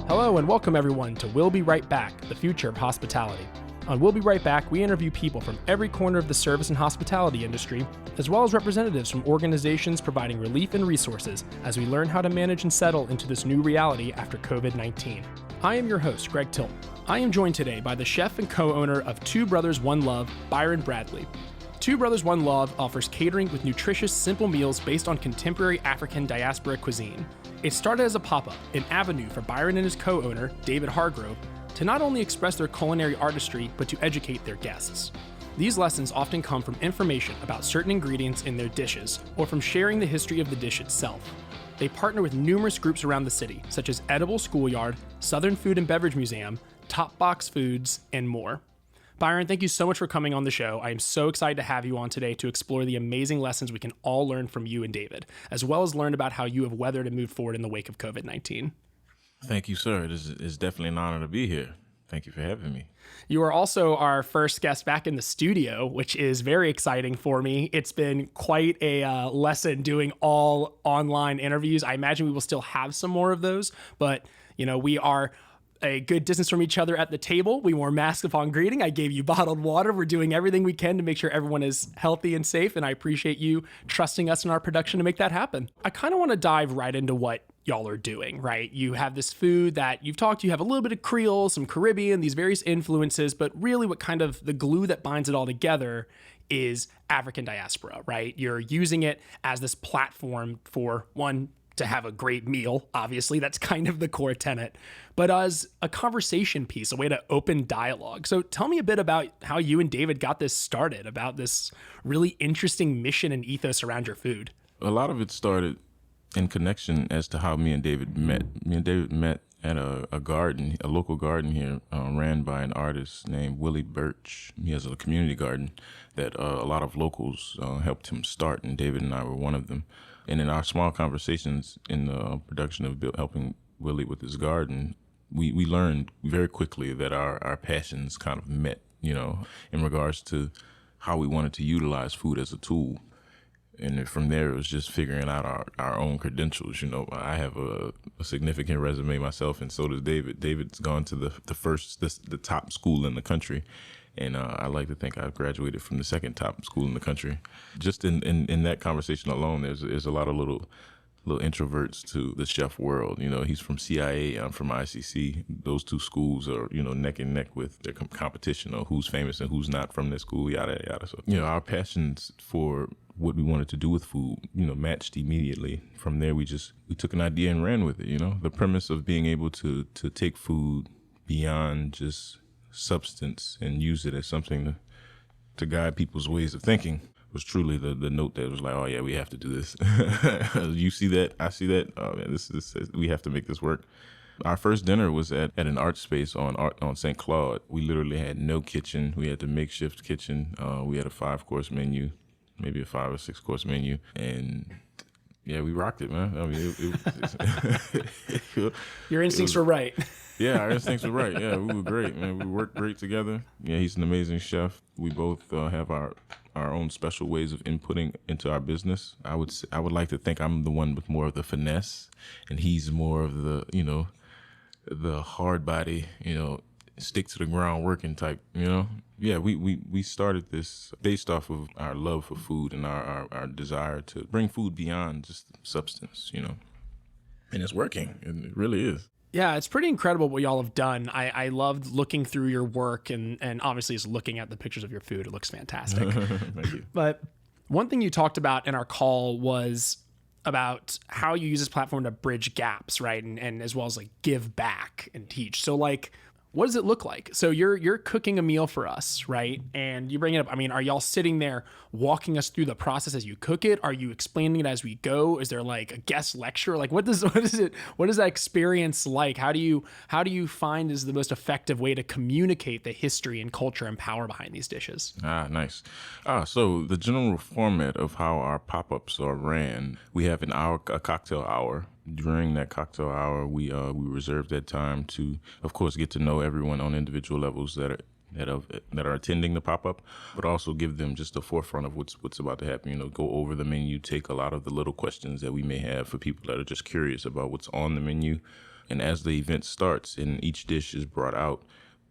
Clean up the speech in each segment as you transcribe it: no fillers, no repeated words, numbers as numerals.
Hello and welcome everyone to We'll Be Right Back, the future of hospitality. On We'll Be Right Back, we interview people from every corner of the service and hospitality industry, as well as representatives from organizations providing relief and resources as we learn how to manage and settle into this new reality after COVID-19. I am your host, Greg Tilton. I am joined today by the chef and co-owner of Two Brothers One Love, Byron Bradley. Two Brothers One Love offers catering with nutritious, simple meals based on contemporary African diaspora cuisine. It started as a pop-up, an avenue for Byron and his co-owner, David Hargrove, to not only express their culinary artistry, but to educate their guests. These lessons often come from information about certain ingredients in their dishes, or from sharing the history of the dish itself. They partner with numerous groups around the city, such as Edible Schoolyard, Southern Food and Beverage Museum, Top Box Foods, and more. Byron, thank you so much for coming on the show. I am so excited to have you on today to explore the amazing lessons we can all learn from you and David, as well as learn about how you have weathered and moved forward in the wake of COVID-19. Thank you, sir. It's definitely an honor to be here. Thank you for having me. You are also our first guest back in the studio, which is very exciting for me. It's been quite a lesson doing all online interviews. I imagine we will still have some more of those, but we are a good distance from each other at the table. We wore masks upon greeting. I gave you bottled water. We're doing everything we can to make sure everyone is healthy and safe, and I appreciate you trusting us in our production to make that happen. I kind of want to dive right into what y'all are doing, right? You have this food that you have a little bit of Creole, some Caribbean, these various influences, but really what kind of the glue that binds it all together is African diaspora, right? You're using it as this platform for one, to have a great meal. Obviously, that's kind of the core tenet, but as a conversation piece, a way to open dialogue. So tell me a bit about how you and David got this started, about this really interesting mission and ethos around your food. A lot of it started in connection as to how me and David met. Me and David met at a garden, a local garden here, ran by an artist named Willie Birch. He has a community garden that a lot of locals helped him start, and David and I were one of them. And in our small conversations in the production of helping Willie with his garden, we learned very quickly that our passions kind of met, in regards to how we wanted to utilize food as a tool. And from there, it was just figuring out our own credentials. I have a significant resume myself, and so does David. David's gone to the top school in the country. And I like to think I've graduated from the second top school in the country. Just in that conversation alone, there's a lot of little introverts to the chef world. He's from CIA, I'm from ICC. Those two schools are, neck and neck with their competition on who's famous and who's not from their school, yada, yada. So, our passions for what we wanted to do with food, matched immediately. From there, we took an idea and ran with it, The premise of being able to take food beyond just substance and use it as something to guide people's ways of thinking was truly the note that was like, oh yeah, we have to do this. You see that, I see that. Oh man, this we have to make this work. Our first dinner was at an art space on St. Claude. We literally had no kitchen. We had the makeshift kitchen. We had a 5-course menu, maybe a 5 or 6-course menu, and yeah, we rocked it, man. I mean, your instincts were right. Yeah, our instincts were right. Yeah, we were great, man. We worked great together. Yeah, he's an amazing chef. We both have our own special ways of inputting into our business. I would like to think I'm the one with more of the finesse, and he's more of the the hard body, stick to the ground working type. Yeah, we started this based off of our love for food and our desire to bring food beyond just substance. And it's working. It really is. Yeah, it's pretty incredible what y'all have done. I loved looking through your work and obviously just looking at the pictures of your food. It looks fantastic. Thank you. But one thing you talked about in our call was about how you use this platform to bridge gaps, right? And as well as like give back and teach. So like, what does it look like? So you're cooking a meal for us, right? And you bring it up. I mean, are y'all sitting there walking us through the process as you cook it? Are you explaining it as we go? Is there like a guest lecture? Like what is that experience like? How do you find is the most effective way to communicate the history and culture and power behind these dishes? Nice. So the general format of how our pop-ups are ran, we have a cocktail hour. During that cocktail hour, we reserve that time to, of course, get to know everyone on individual levels that are attending the pop-up, but also give them just a forefront of what's about to happen. Go over the menu, take a lot of the little questions that we may have for people that are just curious about what's on the menu, And as the event starts and each dish is brought out,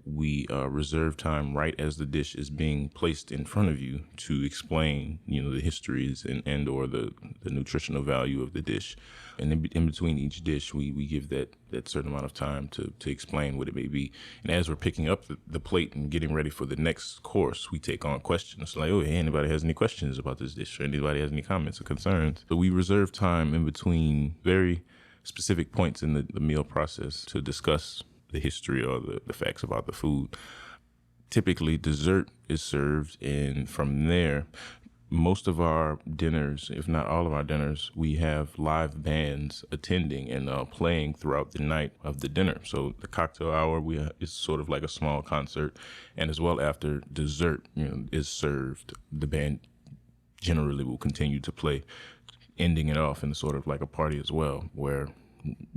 we reserve time right as the dish is being placed in front of you to explain, the histories and or the nutritional value of the dish. And in between each dish, we give that certain amount of time to explain what it may be. And as we're picking up the plate and getting ready for the next course, we take on questions like, oh, hey, anybody has any questions about this dish, or anybody has any comments or concerns? So we reserve time in between very specific points in the meal process to discuss the history or the facts about the food. Typically, dessert is served, and from there, most of our dinners, if not all of our dinners, we have live bands attending and playing throughout the night of the dinner. So the cocktail hour is sort of like a small concert, and as well after dessert is served, the band generally will continue to play, ending it off in sort of like a party as well, where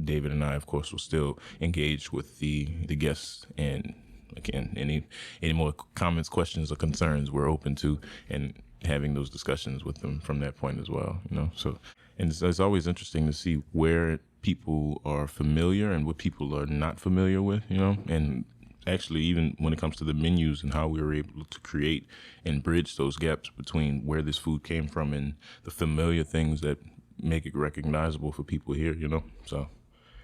David and I, of course, will still engage with the guests, and again, any more comments, questions, or concerns we're open to, and having those discussions with them from that point as well. So, and it's always interesting to see where people are familiar and what people are not familiar with. And actually, even when it comes to the menus and how we were able to create and bridge those gaps between where this food came from and the familiar things that make it recognizable for people here, So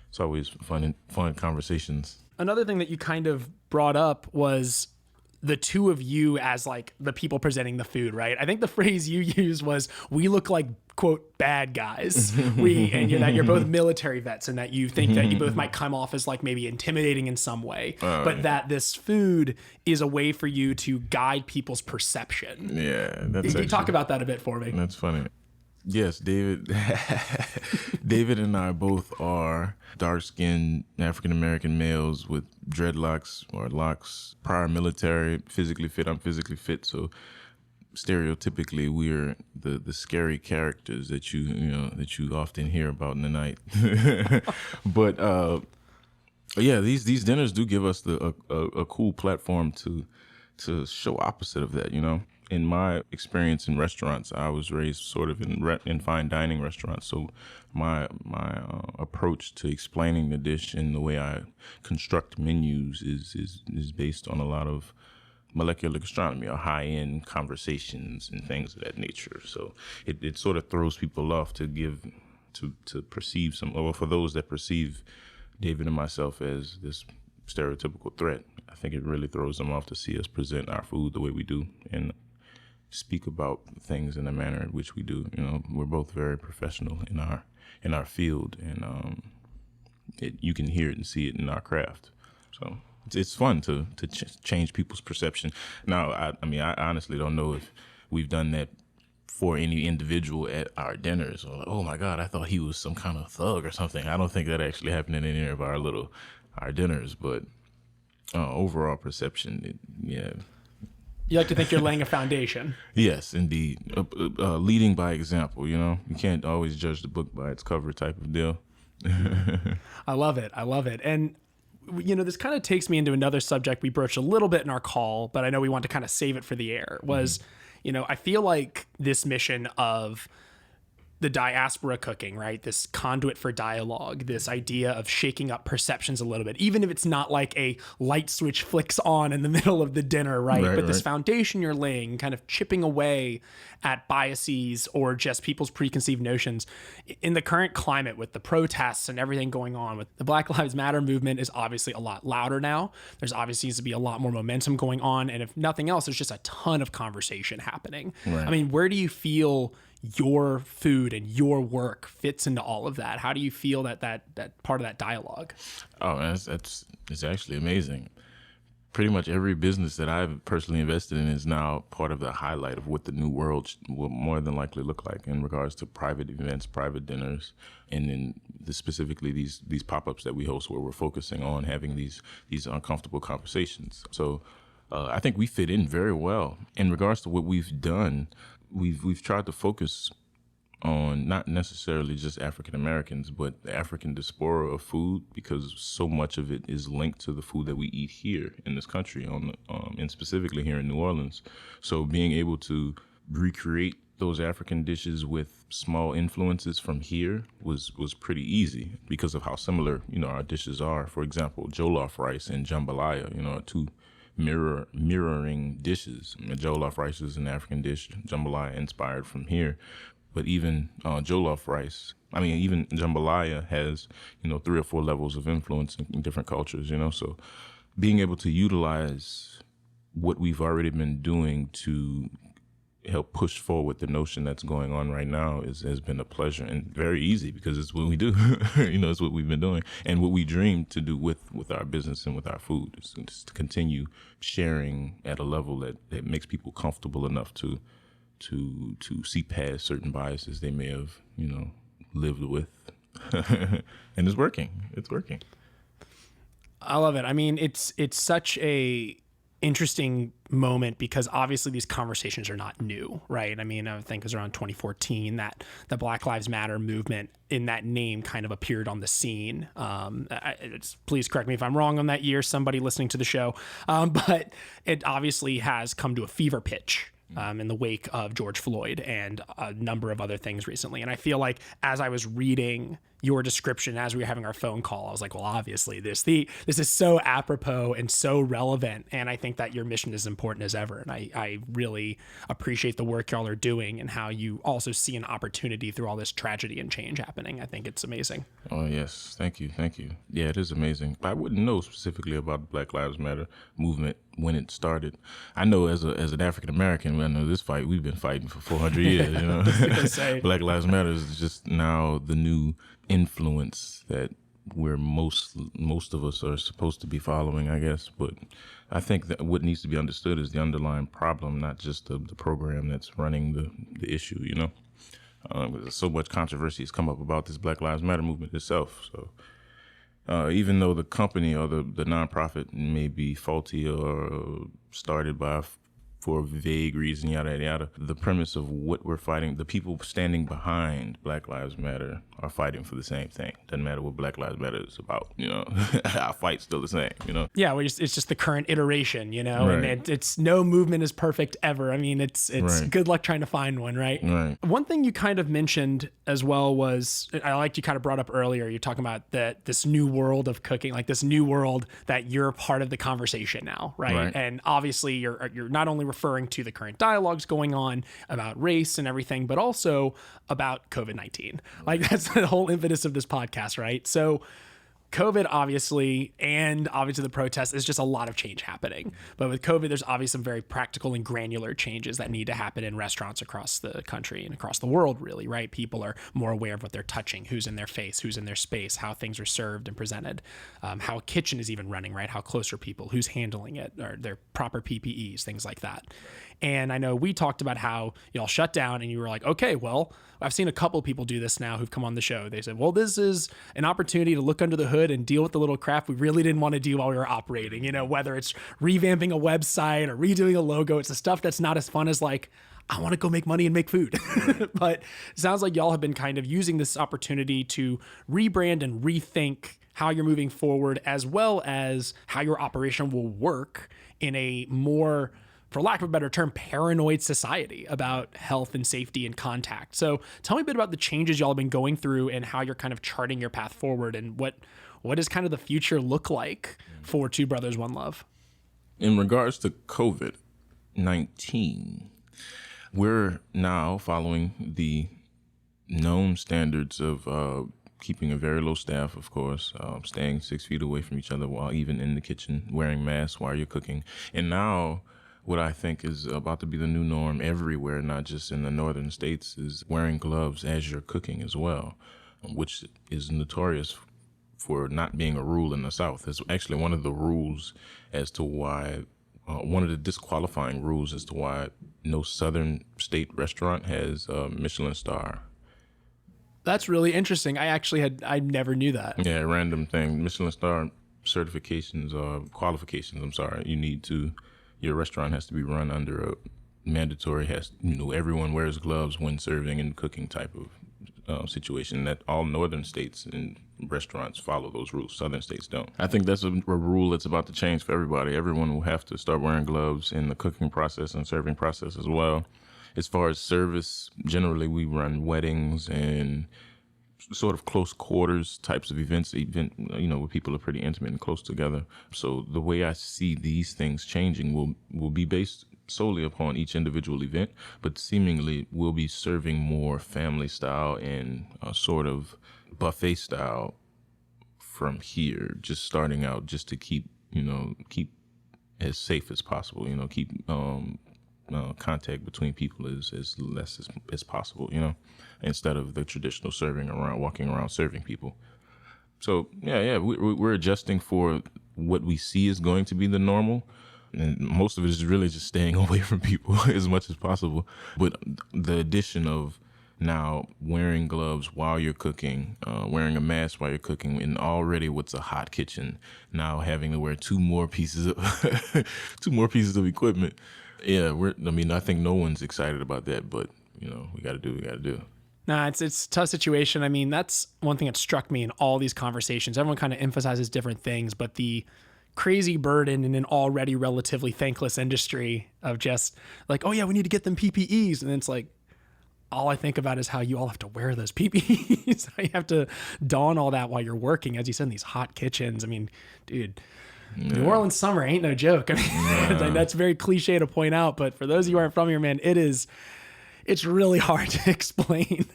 it's always fun conversations. Another thing that you kind of brought up was the two of you as like the people presenting the food, right? I think the phrase you used was, we look like, quote, bad guys. And you're both military vets, and that you think that you both might come off as like maybe intimidating in some way, but that this food is a way for you to guide people's perception. Yeah. Can you talk about that a bit for me? That's funny. Yes, David and I both are dark-skinned African-American males with dreadlocks or locks, prior military, physically fit. I'm physically fit, so stereotypically we're the scary characters that you often hear about in the night. But yeah, these dinners do give us a cool platform to show opposite of that, In my experience in restaurants, I was raised sort of in fine dining restaurants. So my approach to explaining the dish and the way I construct menus is based on a lot of molecular gastronomy or high-end conversations and things of that nature. So it sort of throws people off to perceive for those that perceive David and myself as this stereotypical threat. I think it really throws them off to see us present our food the way we do and speak about things in the manner in which we do. We're both very professional in our field, and you can hear it and see it in our craft. So it's fun to change people's perception. Now, I honestly don't know if we've done that for any individual at our dinners. Or like, oh my God, I thought he was some kind of thug or something. I don't think that actually happened in any of our dinners, but overall perception, yeah. You like to think you're laying a foundation. Yes, indeed. Leading by example, You can't always judge the book by its cover type of deal. I love it. And, this kind of takes me into another subject we broached a little bit in our call, but I know we want to kind of save it for the air, was, I feel like this mission of the diaspora cooking, right? This conduit for dialogue, this idea of shaking up perceptions a little bit, even if it's not like a light switch flicks on in the middle of the dinner, right? But this foundation you're laying, kind of chipping away at biases or just people's preconceived notions. In the current climate with the protests and everything going on, with the Black Lives Matter movement is obviously a lot louder now. There's obviously needs to be a lot more momentum going on. And if nothing else, there's just a ton of conversation happening. Right. I mean, where do you feel your food and your work fits into all of that? How do you feel that part of that dialogue? Oh, man, it's actually amazing. Pretty much every business that I've personally invested in is now part of the highlight of what the new world will more than likely look like in regards to private events, private dinners, and then specifically these pop-ups that we host where we're focusing on having these uncomfortable conversations. So I think we fit in very well. In regards to what we've done, we've tried to focus on not necessarily just African Americans, but the African diaspora of food, because so much of it is linked to the food that we eat here in this country, and specifically here in New Orleans. So being able to recreate those African dishes with small influences from here was pretty easy because of how similar, our dishes are. For example, jollof rice and jambalaya, are two mirroring dishes. Jollof rice is an African dish, jambalaya inspired from here. But even even jambalaya has, 3 or 4 levels of influence in different cultures, So being able to utilize what we've already been doing to help push forward the notion that's going on right now has been a pleasure and very easy because it's what we do. It's what we've been doing and what we dream to do with our business and with our food is just to continue sharing at a level that makes people comfortable enough to see past certain biases they may have, lived with. And it's working. I love it. I mean, it's such a interesting moment because obviously these conversations are not new, right? I mean, I think it was around 2014 that the Black Lives Matter movement in that name kind of appeared on the scene. Please correct me if I'm wrong on that year, somebody listening to the show. But it obviously has come to a fever pitch in the wake of George Floyd and a number of other things recently. And I feel like as I was reading your description as we were having our phone call, I was like, well, obviously this is so apropos and so relevant. And I think that your mission is important as ever. And I really appreciate the work y'all are doing and how you also see an opportunity through all this tragedy and change happening. I think it's amazing. Oh, yes. Thank you. Yeah, it is amazing. I wouldn't know specifically about the Black Lives Matter movement when it started. I know as an African-American, I know this fight, we've been fighting for 400 years, Black Lives Matter is just now the new influence that we're most of us are supposed to be following, I guess. But I think that what needs to be understood is the underlying problem, not just the program that's running the issue, There's so much controversy has come up about this Black Lives Matter movement itself. So even though the company or the nonprofit may be faulty or started for a vague reason, yada, yada, yada, the premise of what we're fighting, the people standing behind Black Lives Matter are fighting for the same thing. Doesn't matter what Black Lives Matter is about, Our fight's still the same, Yeah, it's just the current iteration, Right. And it's no movement is perfect ever. I mean, it's Right. good luck trying to find one, right? Right. One thing you kind of mentioned as well was, I liked you kind of brought up earlier, you're talking about this new world of cooking, like this new world that you're part of the conversation now, right? And obviously you're not only referring to the current dialogues going on about race and everything, but also about COVID-19. Like that's the whole impetus of this podcast, right? So COVID, obviously, and obviously the protests is just a lot of change happening. But with COVID, there's obviously some very practical and granular changes that need to happen in restaurants across the country and across the world, really, right? People are more aware of what they're touching, who's in their face, who's in their space, how things are served and presented, how a kitchen is even running, right? How close are people, who's handling it, or their proper PPEs, things like that. And I know we talked about how y'all shut down and you were like, okay, well, I've seen a couple people do this now who've come on the show. They said, well, this is an opportunity to look under the hood and deal with the little crap we really didn't want to do while we were operating. Whether it's revamping a website or redoing a logo, it's the stuff that's not as fun as like, I want to go make money and make food. But it sounds like y'all have been kind of using this opportunity to rebrand and rethink how you're moving forward, as well as how your operation will work in a more, for lack of a better term, paranoid society about health and safety and contact. So tell me a bit about the changes y'all have been going through and how you're kind of charting your path forward, and what does kind of the future look like for Two Brothers, One Love? In regards to COVID-19, we're now following the known standards of keeping a very low staff, of course, staying 6 feet away from each other while even in the kitchen, wearing masks while you're cooking. And now what I think is about to be the new norm everywhere, not just in the northern states, is wearing gloves as you're cooking as well, which is notorious for not being a rule in the South. It's actually one of the rules as to why, one of the disqualifying rules as to why no southern state restaurant has a Michelin star. That's really interesting. I never knew that. Yeah, random thing. Michelin star certifications or qualifications, your restaurant has to be run under a mandatory, everyone wears gloves when serving and cooking type of situation. That all northern states and restaurants follow those rules. Southern states don't. I think that's a rule that's about to change for everybody. Everyone will have to start wearing gloves in the cooking process and serving process as well. As far as service, generally we run weddings and sort of close quarters types of events, where people are pretty intimate and close together. So the way I see these things changing will be based solely upon each individual event, but seemingly we'll be serving more family style and sort of buffet style from here, just starting out, just to keep as safe as possible, keep contact between people as less as possible, instead of the traditional walking around serving people. So we're adjusting for what we see is going to be the normal. And most of it is really just staying away from people as much as possible. But the addition of now wearing gloves while you're cooking, wearing a mask while you're cooking, and already what's a hot kitchen, now having to wear two more pieces of equipment. Yeah, I think no one's excited about that, but we got to do what we got to do. Nah, it's a tough situation. I mean, that's one thing that struck me in all these conversations. Everyone kind of emphasizes different things, but the crazy burden in an already relatively thankless industry of just like, oh yeah, we need to get them PPEs. And it's like, all I think about is how you all have to wear those PPEs. How you have to don all that while you're working, as you said, in these hot kitchens. I mean, dude, New Orleans summer ain't no joke. I mean, that's very cliche to point out, but for those of you who aren't from here, man, it's really hard to explain.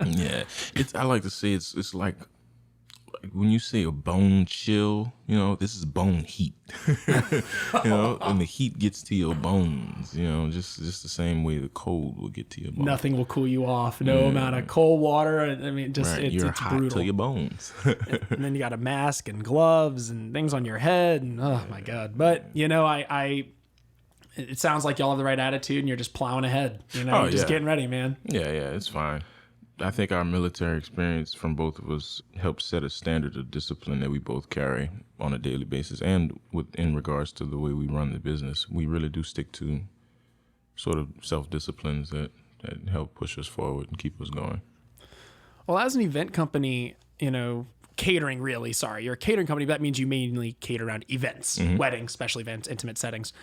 Yeah. I like to say it's like when you say a bone chill, this is bone heat. And the heat gets to your bones, just the same way the cold will get to your bones. Nothing will cool you off. No amount of cold water. I mean, just right. You're it's hot brutal. to your bones. And then you got a mask and gloves and things on your head. And oh my God. But, it sounds like y'all have the right attitude and you're just plowing ahead. You're just getting ready, man. Yeah, it's fine. I think our military experience from both of us helped set a standard of discipline that we both carry on a daily basis. And in regards to the way we run the business, we really do stick to sort of self-disciplines that help push us forward and keep us going. Well, as an event company, catering really, you're a catering company. That means you mainly cater around events, weddings, special events, intimate settings.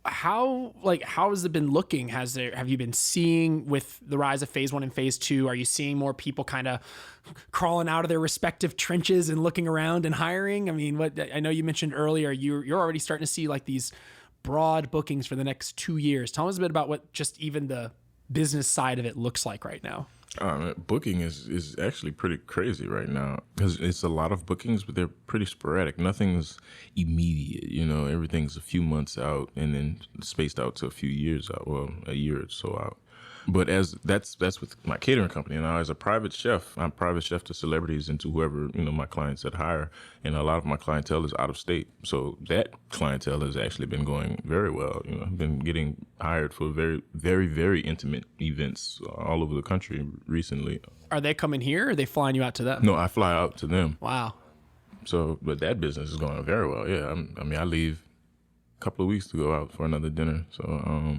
How has it been looking? Have you been seeing with the rise of phase 1 and phase 2? Are you seeing more people kind of crawling out of their respective trenches and looking around and hiring? I mean, I know you mentioned earlier, you're already starting to see like these broad bookings for the next 2 years. Tell us a bit about what just even the business side of it looks like right now. Booking is actually pretty crazy right now because it's a lot of bookings, but they're pretty sporadic. Nothing's immediate, everything's a few months out and then spaced out to a few years out, well, a year or so out. But that's with my catering company. And now as a private chef, I'm private chef to celebrities and to whoever, my clients that hire. And a lot of my clientele is out of state. So that clientele has actually been going very well. I've been getting hired for very, very, very intimate events all over the country recently. Are they coming here or are they flying you out to them? No, I fly out to them. Wow. So, but that business is going very well. Yeah. I leave a couple of weeks to go out for another dinner. So,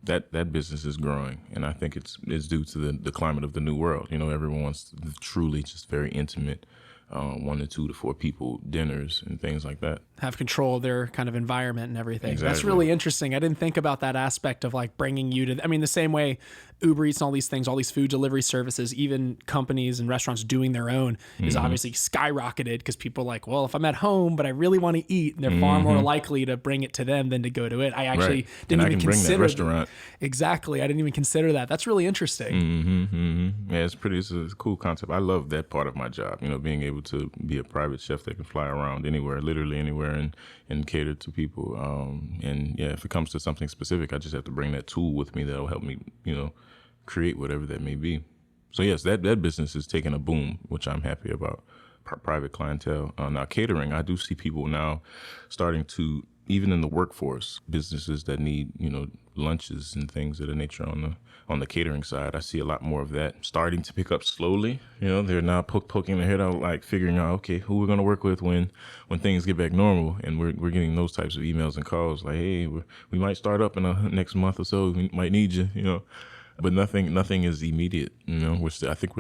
that business is growing, and I think it's due to the climate of the new world. Everyone wants truly just very intimate 1 to 2 to 4 people dinners and things like that. Have control of their kind of environment and everything. Exactly. That's really interesting. I didn't think about that aspect of like bringing you to, the same way Uber Eats and all these things, all these food delivery services, even companies and restaurants doing their own is obviously skyrocketed because people are like, well, if I'm at home, but I really want to eat, they're far more likely to bring it to them than to go to it. I actually didn't even consider bring that restaurant. Exactly. I didn't even consider that. That's really interesting. Yeah, it's a cool concept. I love that part of my job, being able to be a private chef that can fly around anywhere, literally anywhere, and cater to people. And yeah, if it comes to something specific, I just have to bring that tool with me that'll help me, create whatever that may be. So yes, that business is taking a boom, which I'm happy about. Private clientele. Now catering, I do see people now starting to, even in the workforce, businesses that need, lunches and things of the nature on the catering side. I see a lot more of that starting to pick up slowly. They're now poking their head out, like figuring out, okay, who we're going to work with when things get back normal. And we're getting those types of emails and calls like, hey, we might start up in the next month or so. We might need you, But nothing is immediate. I think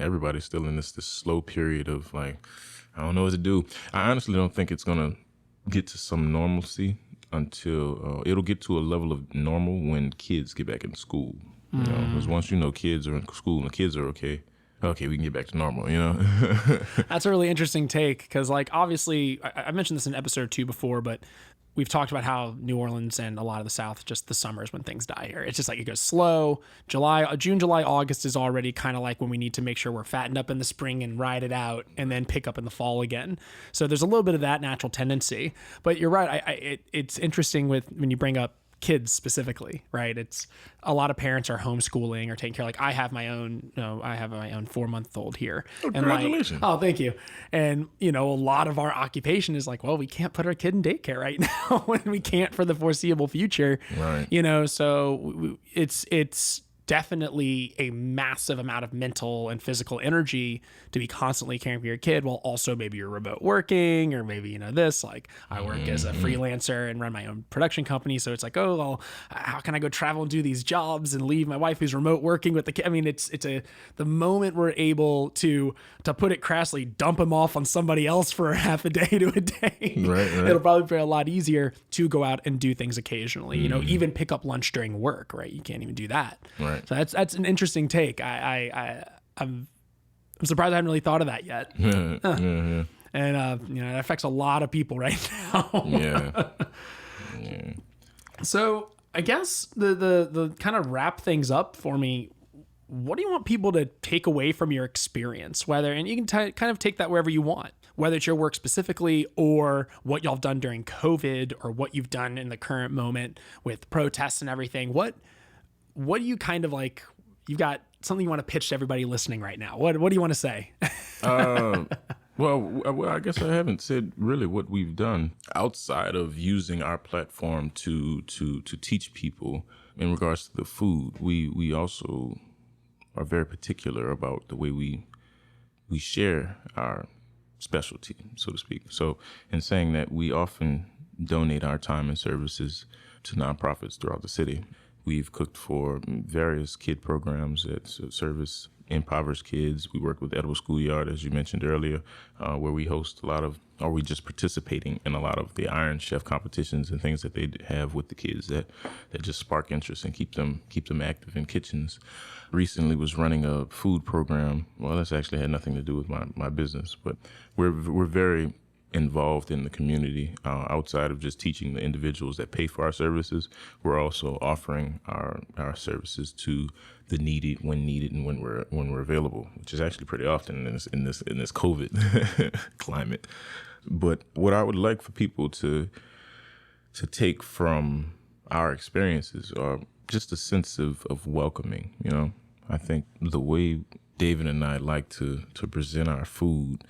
everybody's still in this slow period of like, I don't know what to do. I honestly don't think it's going to get to some normalcy until it'll get to a level of normal when kids get back in school. You know, because once kids are in school and the kids are okay, we can get back to normal, you know? That's a really interesting take because, like, obviously, I mentioned this in episode 2 before, but we've talked about how New Orleans and a lot of the South, just the summers when things die here. It's just like it goes slow. June, July, August is already kind of like when we need to make sure we're fattened up in the spring and ride it out and then pick up in the fall again. So there's a little bit of that natural tendency. But you're right. It's interesting when you bring up kids specifically, right? It's a lot of parents are homeschooling or taking care. Like I have my own 4-month-old here. Oh, congratulations. Oh, thank you. And a lot of our occupation is like, well, we can't put our kid in daycare right now and we can't for the foreseeable future. Right. So it's definitely a massive amount of mental and physical energy to be constantly caring for your kid while also maybe you're remote working or maybe, this, like I work as a freelancer and run my own production company. So it's like, oh, well, how can I go travel and do these jobs and leave my wife who's remote working with the kid? I mean, the moment we're able to put it crassly, dump him off on somebody else for half a day to a day. Right. It'll probably be a lot easier to go out and do things occasionally, even pick up lunch during work, right? You can't even do that. Right. So that's an interesting take. I'm surprised I hadn't really thought of that yet. Yeah. And it affects a lot of people right now. Yeah. So I guess the kind of wrap things up for me. What do you want people to take away from your experience? And you can kind of take that wherever you want, whether it's your work specifically or what y'all have done during COVID or what you've done in the current moment with protests and everything. What do you kind of like? You've got something you want to pitch to everybody listening right now. What do you want to say? Well, I guess I haven't said really what we've done outside of using our platform to teach people in regards to the food. We also are very particular about the way we share our specialty, so to speak. So in saying that, we often donate our time and services to nonprofits throughout the city. We've cooked for various kid programs that service impoverished kids. We work with Edible Schoolyard, as you mentioned earlier, where we host we just participating in a lot of the Iron Chef competitions and things that they have with the kids that just spark interest and keep them active in kitchens. Recently was running a food program. Well, that's actually had nothing to do with my business, but we're very involved in the community outside of just teaching the individuals that pay for our services. We're also offering our services to the needy when needed and when we're available, which is actually pretty often in this COVID climate. But what I would like for people to take from our experiences are just a sense of welcoming. I think the way David and I like to present our food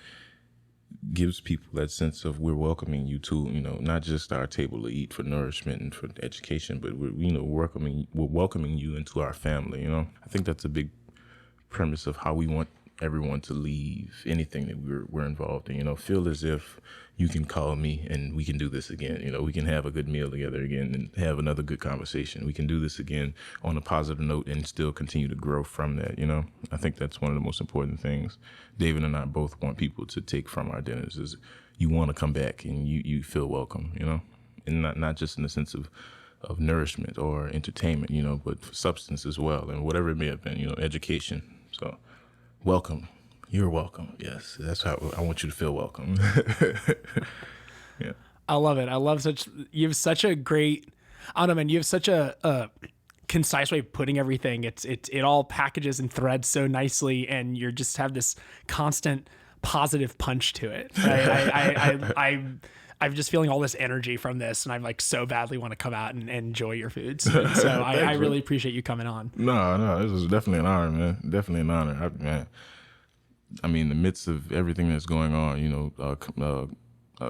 gives people that sense of we're welcoming you to, not just our table to eat for nourishment and for education, but we're welcoming you into our family. I think that's a big premise of how we want everyone to leave anything that we're involved in. Feel as if you can call me and we can do this again. We can have a good meal together again and have another good conversation. We can do this again on a positive note and still continue to grow from that. I think that's one of the most important things David and I both want people to take from our dinners is you want to come back and you feel welcome, and not just in the sense of nourishment or entertainment, but for substance as well. And whatever it may have been, education. So welcome. You're welcome. Yes, that's how I want you to feel welcome. Yeah, I love it. You have such a great, I don't know, man. You have such a concise way of putting everything. It all packages and threads so nicely, and you just have this constant positive punch to it. Right? I'm just feeling all this energy from this, and I like so badly want to come out and enjoy your foods. So I really appreciate you coming on. No, this was definitely an honor, man. Definitely an honor. I mean, in the midst of everything that's going on,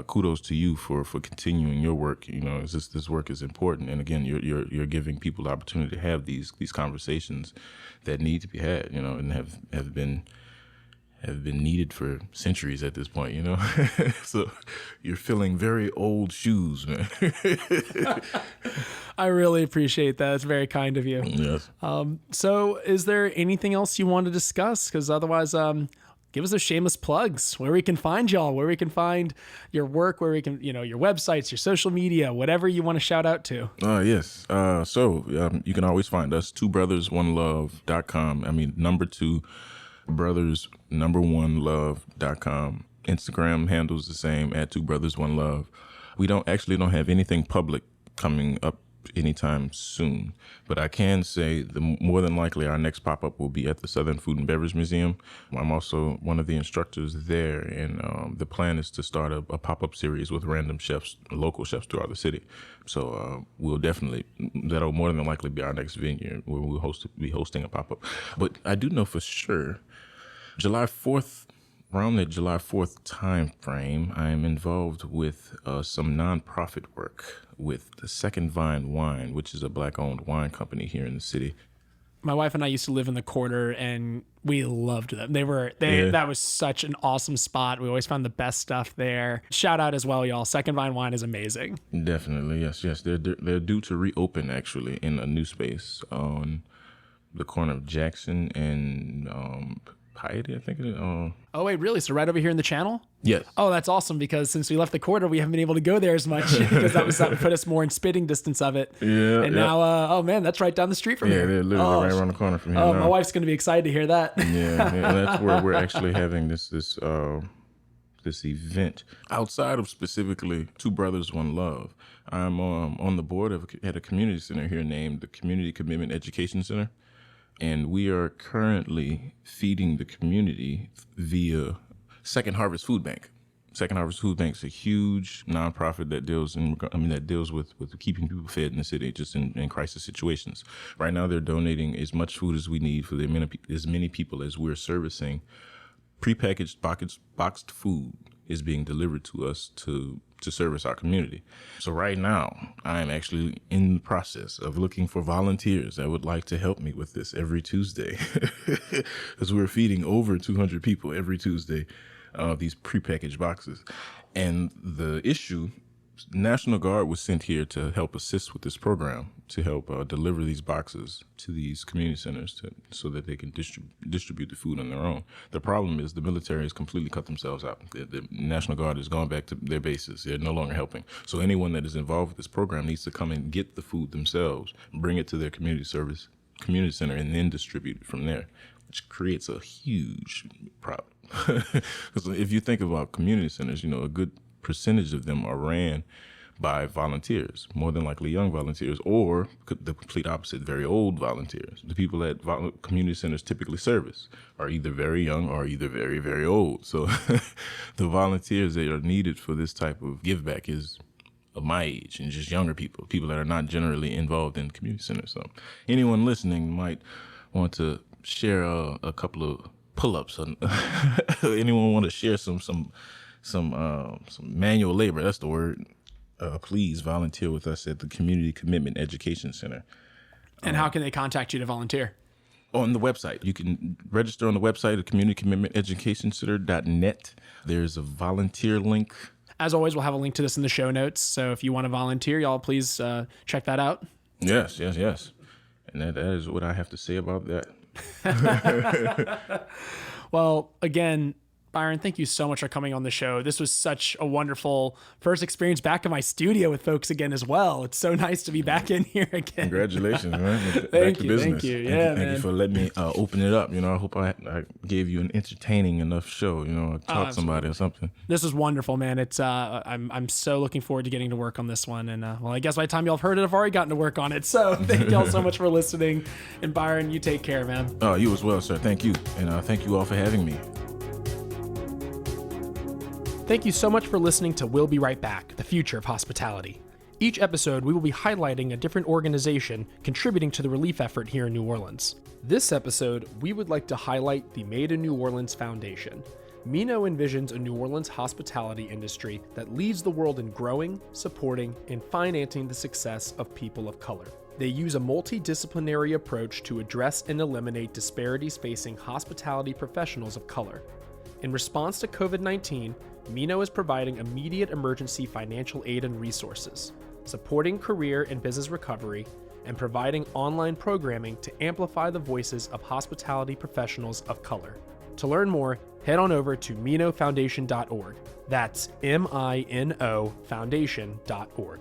kudos to you for continuing your work. This work is important, and again, you're giving people the opportunity to have these conversations that need to be had, and have been needed for centuries at this point, So you're filling very old shoes, man. I really appreciate that. It's very kind of you. Yes. So is there anything else you want to discuss? Because otherwise, give us those shameless plugs, where we can find y'all, where we can find your work, where we can, your websites, your social media, whatever you want to shout out to. Yes. So you can always find us, twobrothers1love.com. I mean, number 2, brothers1love.com. Instagram handles the same, at twobrothers1love. We don't have anything public coming up anytime soon, but I can say more than likely our next pop-up will be at the Southern Food and Beverage Museum. I'm also one of the instructors there, and the plan is to start a pop-up series with random chefs, local chefs throughout the city. So that'll more than likely be our next venue where we'll be hosting a pop-up. But I do know for sure, around the July 4th time frame, I am involved with some nonprofit work with the Second Vine Wine, which is a Black-owned wine company here in the city. My wife and I used to live in the quarter, and we loved them. That was such an awesome spot. We always found the best stuff there. Shout out as well, y'all. Second Vine Wine is amazing. Definitely, yes. They're due to reopen, actually, in a new space on the corner of Jackson and Piety, I think it is. Oh, wait, really? So right over here in the channel? Yes. Oh, that's awesome, because since we left the quarter, we haven't been able to go there as much because that would put us more in spitting distance of it. Yeah. And now, oh man, that's right down the street from here. Yeah, they're literally right around the corner from here. Oh, my wife's going to be excited to hear that. Yeah, that's where we're actually having this event. Outside of specifically Two Brothers, One Love, I'm on the board at a community center here named the Community Commitment Education Center. And we are currently feeding the community via Second Harvest Food Bank. Second Harvest Food Bank is a huge nonprofit that deals with keeping people fed in the city, just in crisis situations. Right now, they're donating as much food as we need for as many people as we're servicing. Prepackaged boxed food is being delivered to us to service our community. So right now, I am actually in the process of looking for volunteers that would like to help me with this every Tuesday, because we're feeding over 200 people every Tuesday these prepackaged boxes. And the issue, National Guard was sent here to help assist with this program, to help deliver these boxes to these community centers so that they can distribute the food on their own. The problem is the military has completely cut themselves out. The National Guard has gone back to their bases. They're no longer helping. So anyone that is involved with this program needs to come and get the food themselves, bring it to their community center, and then distribute it from there, which creates a huge problem. Because if you think about community centers, a good percentage of them are ran by volunteers, more than likely young volunteers, or the complete opposite, very old volunteers. The people that community centers typically service are either very young or either very, very old. So the volunteers that are needed for this type of give back is of my age and just younger people that are not generally involved in community centers. So anyone listening might want to share a couple of pull-ups. Anyone want to share some manual labor, that's the word, please volunteer with us at the Community Commitment Education Center. And how can they contact you to volunteer? On the website. You can register on the website at communitycommitmenteducationcenter.net. There's a volunteer link. As always, we'll have a link to this in the show notes. So if you want to volunteer, y'all please check that out. Yes. And that is what I have to say about that. Well, again, Byron, thank you so much for coming on the show. This was such a wonderful first experience back in my studio with folks again as well. It's so nice to be back in here again. Congratulations, man. Thank you. Yeah, thank you for letting me open it up. I hope I gave you an entertaining enough show. Taught somebody or something. This was wonderful, man. It's I'm so looking forward to getting to work on this one. And I guess by the time y'all have heard it, I've already gotten to work on it. So thank y'all so much for listening. And Byron, you take care, man. Oh, you as well, sir. Thank you. And thank you all for having me. Thank you so much for listening to We'll Be Right Back, the future of hospitality. Each episode, we will be highlighting a different organization contributing to the relief effort here in New Orleans. This episode, we would like to highlight the Maiden New Orleans Foundation. Mino envisions a New Orleans hospitality industry that leads the world in growing, supporting, and financing the success of people of color. They use a multidisciplinary approach to address and eliminate disparities facing hospitality professionals of color. In response to COVID-19, Mino is providing immediate emergency financial aid and resources, supporting career and business recovery, and providing online programming to amplify the voices of hospitality professionals of color. To learn more, head on over to minofoundation.org. That's MINO foundation.org.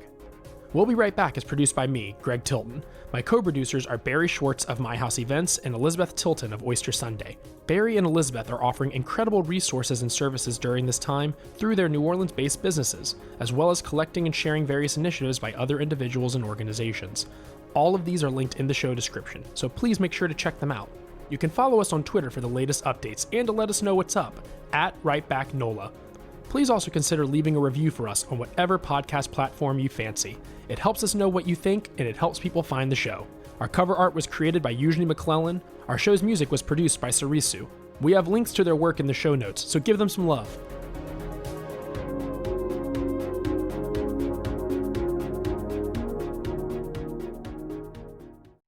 We'll Be Right Back is produced by me, Greg Tilton. My co-producers are Barry Schwartz of My House Events and Elizabeth Tilton of Oyster Sunday. Barry and Elizabeth are offering incredible resources and services during this time through their New Orleans-based businesses, as well as collecting and sharing various initiatives by other individuals and organizations. All of these are linked in the show description, so please make sure to check them out. You can follow us on Twitter for the latest updates and to let us know what's up, @RightBackNola. Please also consider leaving a review for us on whatever podcast platform you fancy. It helps us know what you think, and it helps people find the show. Our cover art was created by Eugenie McClellan. Our show's music was produced by Sarisu. We have links to their work in the show notes, so give them some love.